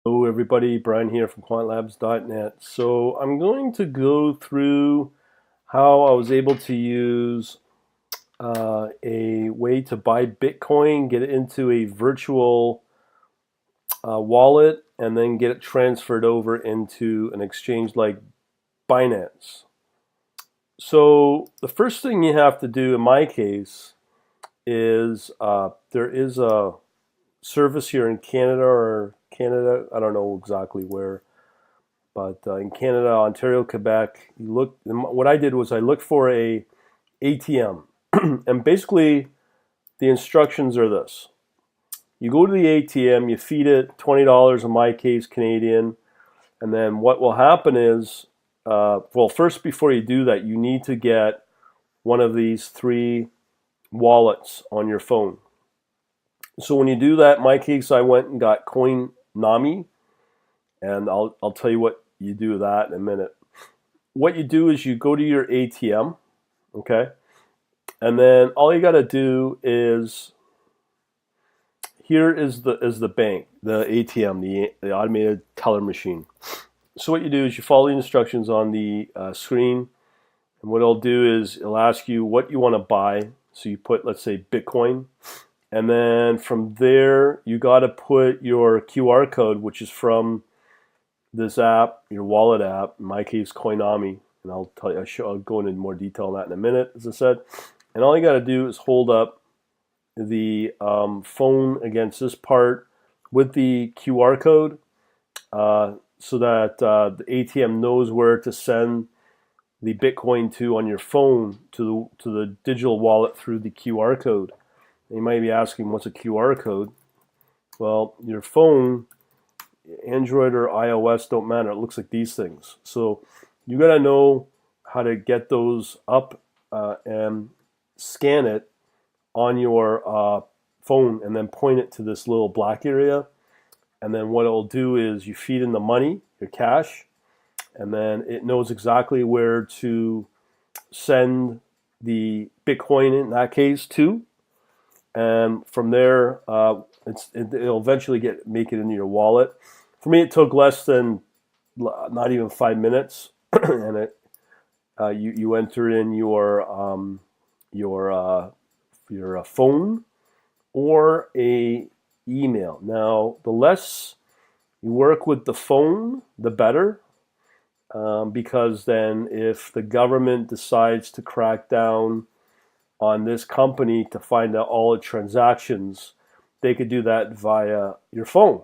Hello everybody, Brian here from quantlabs.net. So I'm going to go through how I was able to use a way to buy Bitcoin, get it into a virtual wallet, and then get it transferred over into an exchange like Binance. So the first thing you have to do in my case is there is a service here in Canada, I don't know exactly where. But in Canada, Ontario, Quebec, you look. What I did was I looked for a ATM, and basically the instructions are this: you go to the ATM, you feed it $20 in my case Canadian, and then what will happen is, well, first before you do that, you need to get one of these three wallets on your phone. So when you do that, in my case, I went and got Coinami, and I'll tell you what you do with that in a minute. What you do is you go to your ATM, okay? And then all you got to do is here is the bank, the ATM, the automated teller machine. So what you do is you follow the instructions on the screen, and what it'll do is it'll ask you what you want to buy. So you put, let's say, Bitcoin, and then from there you got to put your QR code, which is from this app, your wallet app, in my case, Coinami, and I'll tell you, I'll go into more detail on that in a minute, as I said. And all you got to do is hold up the phone against this part with the QR code, so that the ATM knows where to send the Bitcoin to on your phone to the digital wallet through the QR code. And you might be asking, what's a QR code? Well, your phone, Android or iOS, don't matter. It looks like these things. So you got to know how to get those up and scan it on your phone, and then point it to this little black area. And then what it'll do is you feed in the money, your cash, and then it knows exactly where to send the Bitcoin in that case to. And from there, it'll eventually make it into your wallet. For me, it took less than not even 5 minutes, and you enter in your phone or a email. Now, the less you work with the phone, the better, because then if the government decides to crack down on this company to find out all the transactions, they could do that via your phone.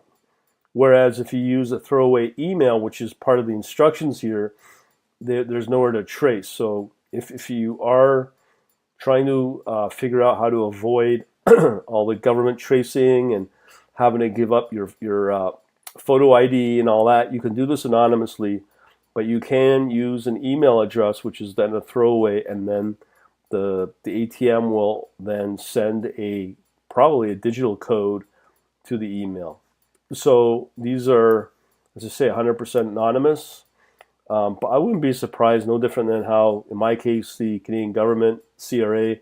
Whereas if you use a throwaway email, which is part of the instructions here, there's nowhere to trace. So if you are trying to figure out how to avoid all the government tracing and having to give up your photo ID and all that, you can do this anonymously, but you can use an email address, which is then a throwaway, and then the ATM will then send probably a digital code to the email. So these are, as I say, 100% anonymous. But I wouldn't be surprised, no different than how, in my case, the Canadian government, CRA,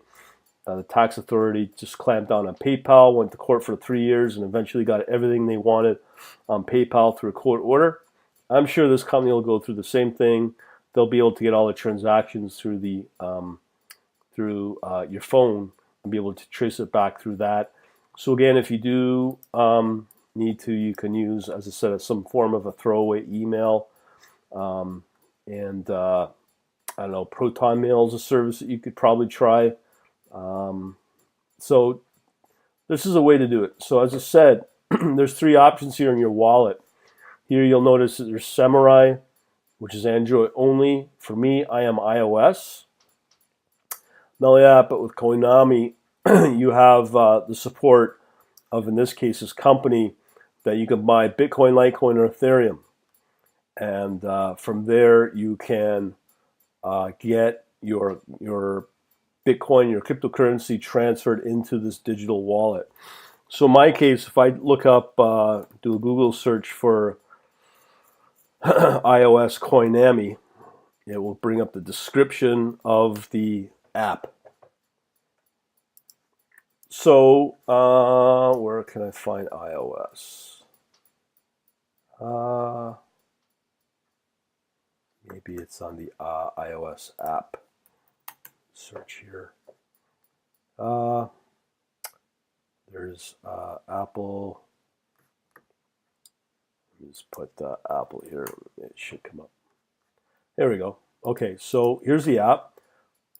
the tax authority, just clamped down on PayPal, went to court for 3 years, and eventually got everything they wanted on PayPal through a court order. I'm sure this company will go through the same thing. They'll be able to get all the transactions through your phone and be able to trace it back through that. So again, if you do need to, you can use, as I said, some form of a throwaway email. I don't know, Proton Mail is a service that you could probably try. So this is a way to do it. So as I said, there's three options here in your wallet. Here you'll notice that there's Samurai, which is Android only. For me, I am iOS. Not only that, but with Koinami, you have the support of, in this case, this company that you can buy Bitcoin, Litecoin, or Ethereum. And from there, you can get your Bitcoin, your cryptocurrency transferred into this digital wallet. So in my case, if I look up, do a Google search for iOS Coinami, it will bring up the description of the app. So where can I find iOS? Uh, Maybe it's on the iOS app. Search here. There's Apple. Let me just put Apple here. It should come up. There we go. Okay, so here's the app.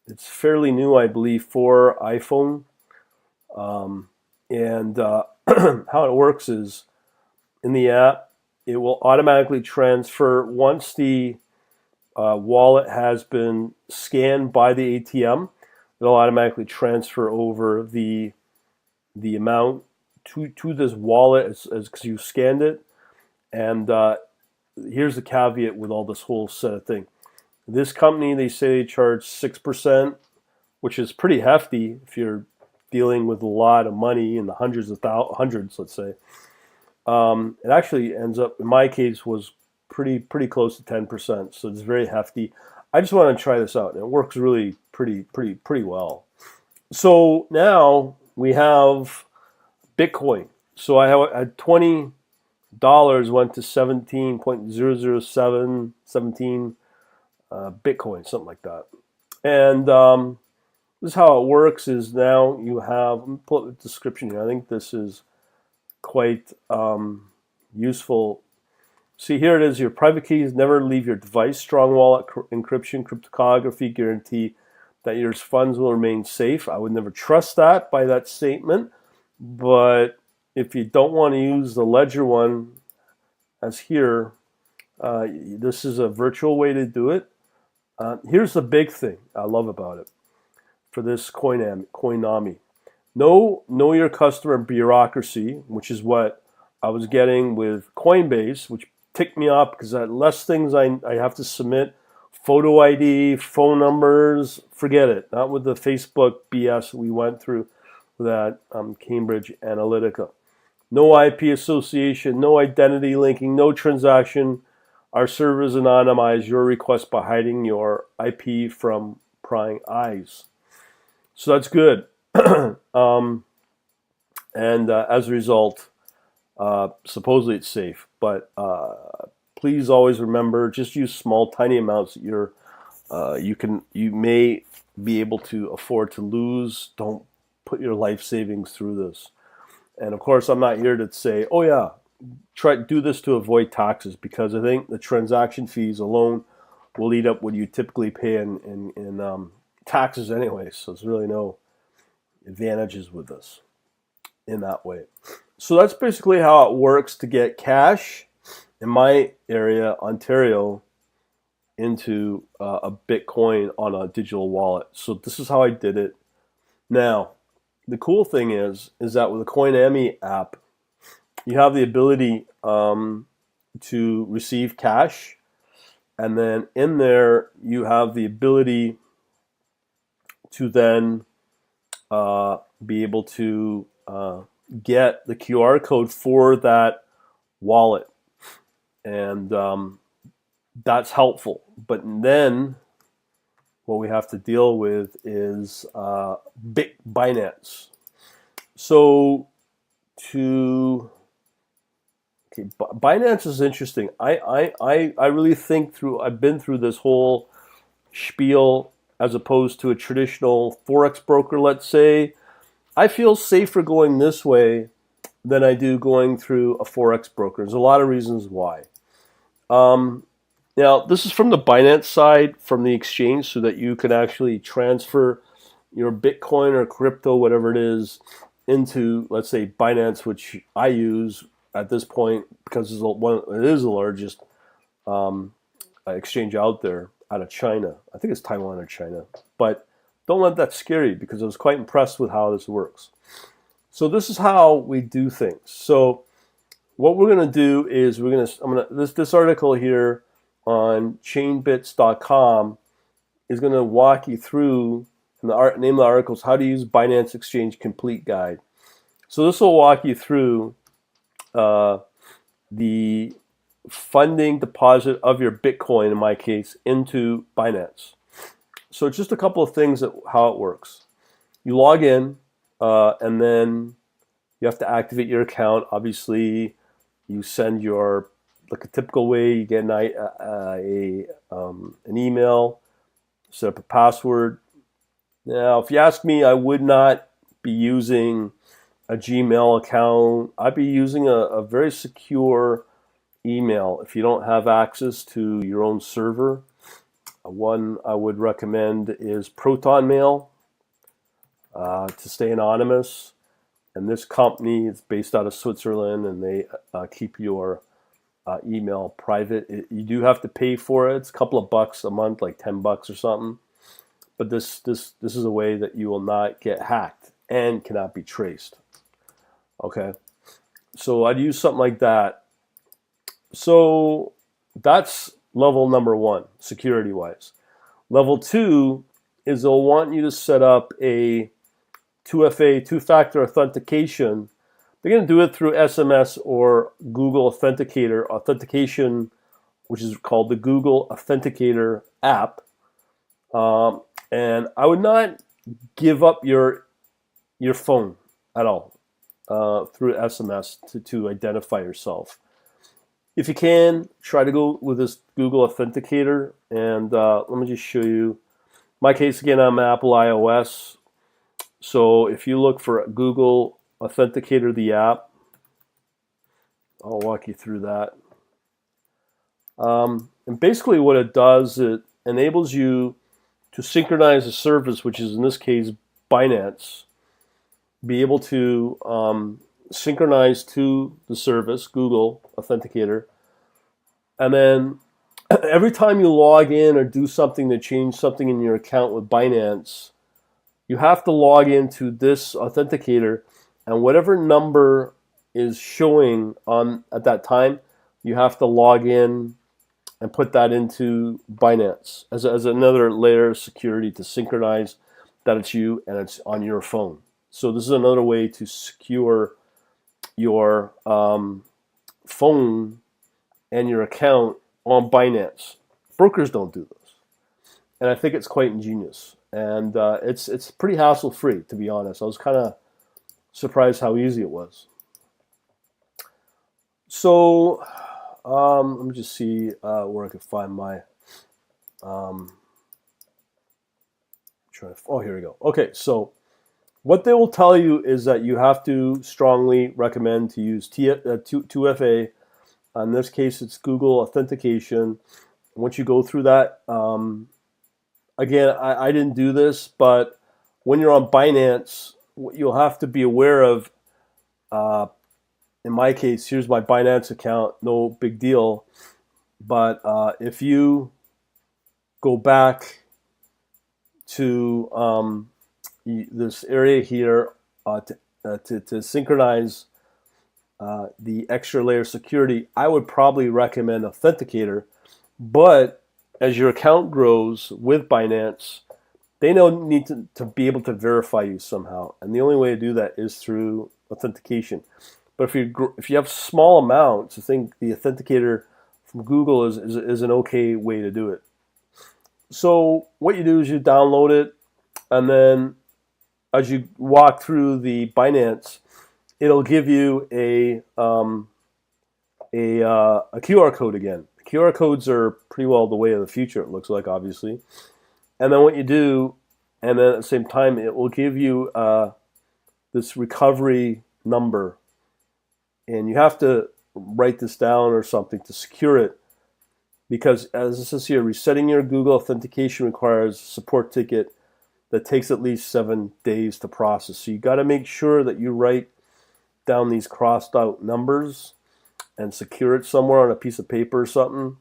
It's fairly new, I believe, for iPhone. And how it works is in the app, it will automatically transfer once the wallet has been scanned by the ATM. It'll automatically transfer over the amount to this wallet as because you scanned it. And here's the caveat with all this whole set of thing. This company, they say they charge 6%, which is pretty hefty if you're dealing with a lot of money in the hundreds, let's say. It actually ends up, in my case, was pretty close to 10%, so it's very hefty. I just want to try this out, and it works really pretty well. So now we have Bitcoin. So I had $20 went to 17.00717 Bitcoin, something like that. And this is how it works. Is now you have, let me pull up the description here. I think this is quite useful. See, here it is. Your private keys never leave your device. Strong wallet encryption, cryptography guarantee that your funds will remain safe. I would never trust that by that statement. But if you don't want to use the ledger one, as here, this is a virtual way to do it. Here's the big thing I love about it for this Coinami. Know your customer bureaucracy, which is what I was getting with Coinbase, which ticked me off because I had less things I have to submit. Photo ID, phone numbers, forget it. Not with the Facebook BS we went through with that Cambridge Analytica. No IP association, no identity linking, no transaction. Our servers anonymize your request by hiding your IP from prying eyes. So that's good. And as a result, supposedly it's safe. But please always remember, just use small, tiny amounts that you may be able to afford to lose. Don't put your life savings through this. And of course, I'm not here to say, oh yeah, do this to avoid taxes, because I think the transaction fees alone will eat up what you typically pay in taxes anyway. So there's really no advantages with this in that way. So that's basically how it works to get cash in my area, Ontario, into a Bitcoin on a digital wallet. So this is how I did it. Now, the cool thing is that with the Coinami app, you have the ability to receive cash, and then in there you have the ability to then be able to get the QR code for that wallet, and that's helpful. But then what we have to deal with is Binance. So Binance is interesting. I really think I've been through this whole spiel as opposed to a traditional Forex broker, let's say. I feel safer going this way than I do going through a Forex broker. There's a lot of reasons why. Now, this is from the Binance side, from the exchange, so that you can actually transfer your Bitcoin or crypto, whatever it is, into, let's say, Binance, which I use at this point because it is the largest exchange out there out of China. I think it's Taiwan or China. But don't let that scare you, because I was quite impressed with how this works. So this is how we do things. So what we're going to do is this article here on chainbits.com is going to walk you through, and the name of the article is How to Use Binance Exchange Complete Guide. So this will walk you through the funding deposit of your Bitcoin, in my case, into Binance. So it's just a couple of things how it works. You log in, and then you have to activate your account. Obviously, you send your like a typical way. You get an email, set up a password. Now, if you ask me, I would not be using a Gmail account. I'd be using a very secure email. If you don't have access to your own server, one I would recommend is Proton Mail to stay anonymous. And this company is based out of Switzerland, and they keep your email private. You do have to pay for it. It's a couple of bucks a month, like $10 or something. But this is a way that you will not get hacked and cannot be traced. Okay, so I'd use something like that. So that's level number one, security-wise. Level two is they'll want you to set up a 2FA, two-factor authentication. They're going to do it through SMS or Google Authenticator authentication, which is called the Google Authenticator app. And I would not give up your phone at all through SMS to identify yourself. If you can, try to go with this Google Authenticator. And let me just show you. My case, again, I'm Apple iOS. So if you look for Google Authenticator, the app, I'll walk you through that. And basically what it does, it enables you to synchronize a service, which is in this case Binance, be able to synchronize to the service, Google Authenticator, and then every time you log in or do something to change something in your account with Binance, you have to log into this authenticator, and whatever number is showing on at that time, you have to log in and put that into Binance as another layer of security to synchronize that it's you and it's on your phone. So this is another way to secure your phone and your account on Binance. Brokers don't do this, and I think it's quite ingenious. And it's pretty hassle-free, to be honest. I was kind of surprised how easy it was. So let me just see where I can find my. Oh, here we go. Okay, so what they will tell you is that you have to strongly recommend to use 2FA. In this case, it's Google Authentication. Once you go through that, again, I didn't do this, but when you're on Binance, what you'll have to be aware of, in my case, here's my Binance account, no big deal. But if you go back to this area here to synchronize the extra layer security, I would probably recommend Authenticator. But as your account grows with Binance, they need to be able to verify you somehow. And the only way to do that is through authentication. But if you have small amounts, I think the Authenticator from Google is an okay way to do it. So what you do is you download it, and then as you walk through the Binance, it'll give you a QR code again. QR codes are pretty well the way of the future, it looks like, obviously. And then what you do, and then at the same time, it will give you this recovery number. And you have to write this down or something to secure it. Because as it says here, resetting your Google authentication requires a support ticket that takes at least 7 days to process. So you got to make sure that you write down these crossed out numbers and secure it somewhere on a piece of paper or something.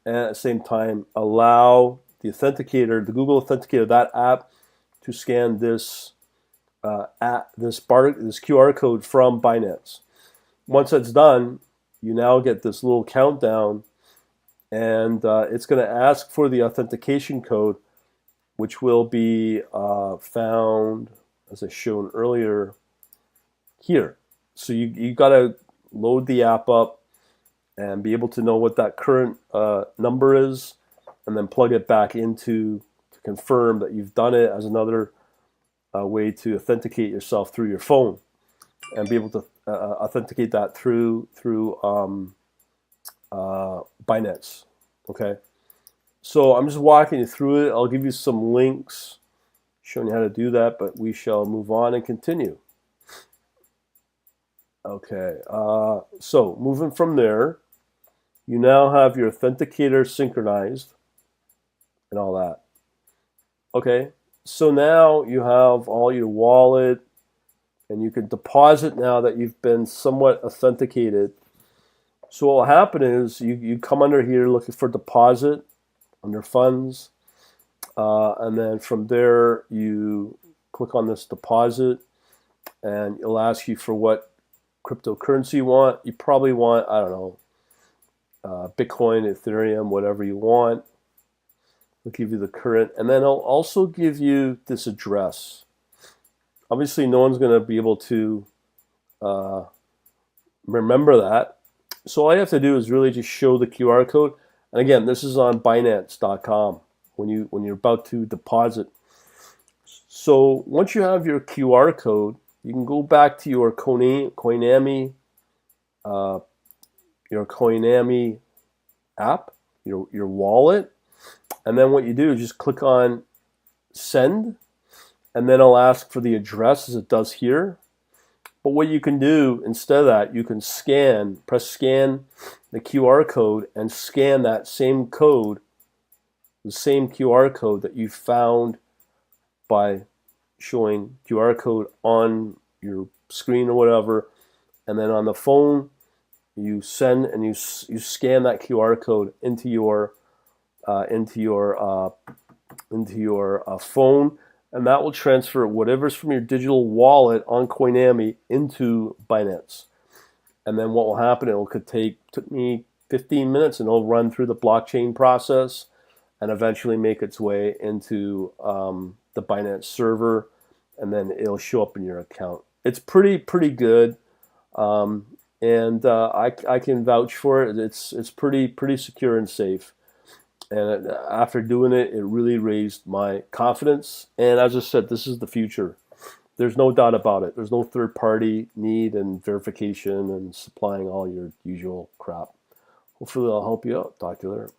And at the same time, allow the authenticator, the Google Authenticator, that app, to scan this this QR code from Binance. Once that's done, you now get this little countdown, and it's going to ask for the authentication code, which will be found, as I shown earlier, here. So you got to load the app up and be able to know what that current number is, and then plug it back into to confirm that you've done it as another way to authenticate yourself through your phone, and be able to authenticate that through Binance. Okay, so I'm just walking you through it. I'll give you some links showing you how to do that, but we shall move on and continue. Okay, so moving from there, you now have your authenticator synchronized and all that. Okay, so now you have all your wallet and you can deposit now that you've been somewhat authenticated. So what will happen is you come under here looking for deposit under funds, and then from there you click on this deposit and it'll ask you for what cryptocurrency you want. You probably want, I don't know, Bitcoin, Ethereum, whatever you want. It'll give you the current, and then it'll also give you this address. Obviously, no one's going to be able to remember that. So all you have to do is really just show the QR code. And again, this is on Binance.com when you're about to deposit. So once you have your QR code, you can go back to your Coinami app, your wallet, and then what you do is just click on send, and then it'll ask for the address as it does here. But what you can do instead of that, you can press scan the QR code and scan that same code, the same QR code that you found by showing QR code on your screen or whatever, and then on the phone you send and you scan that QR code into your phone, and that will transfer whatever's from your digital wallet on Coinami into Binance. And then what will happen, took me 15 minutes, and it'll run through the blockchain process and eventually make its way into the Binance server, and then it'll show up in your account. It's pretty good, and I can vouch for it. It's pretty secure and safe. And after doing it, it really raised my confidence. And as I said, this is the future. There's no doubt about it. There's no third-party need and verification and supplying all your usual crap. Hopefully, I'll help you out. Talk to you later.